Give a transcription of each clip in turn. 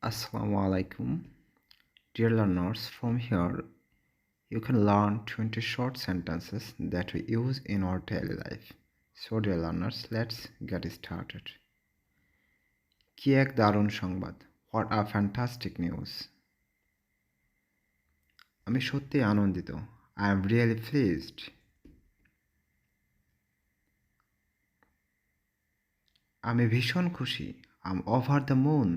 Assalamu alaikum. Dear learners, from here you can learn 20 short sentences that we use in our daily life. So, dear learners, let's get started. কি এক দারুণ সংবাদ! What a fantastic news! আমি সত্যিই আনন্দিত। I am really pleased. আমি ভীষণ খুশি। I'm over the moon.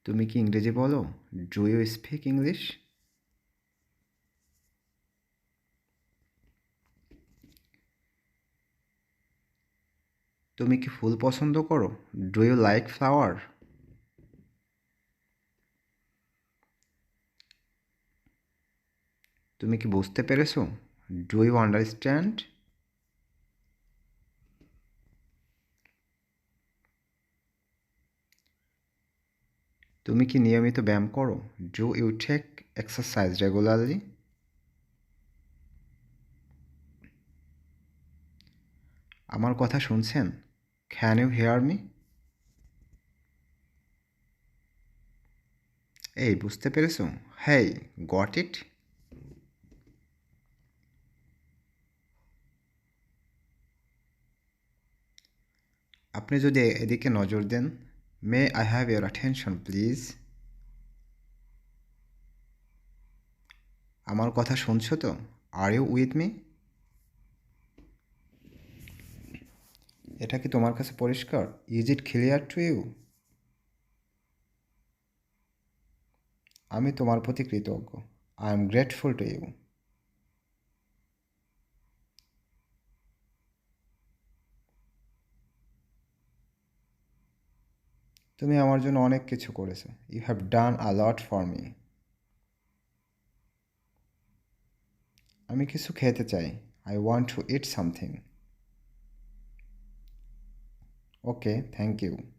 তুমি কি ইংরেজি বলো? Do you speak English? তুমি কি ফুল পছন্দ করো? Do you like flower? তুমি কি বুঝতে পেরেছো? Do you understand? তুমি কি নিয়মিত ব্যায়াম করো? Do you take exercise regularly? আমার কথা শুনছেন? Can you hear me? এই বুঝতে পেরেছো? Hey, got it? আপনি যদি এদিকে নজর দেন, may I have your attention please? আমার কথা শুনছো তো? Are you with me? এটা কি তোমার কাছে পরিষ্কার? Is it clear to you? আমি তোমার প্রতি কৃতজ্ঞ। I am grateful to you. তুমি আমার জন্য অনেক কিছু করেছো। You have done a lot for me. আমি কিছু খেতে চাই। I want to eat something. Okay, thank you.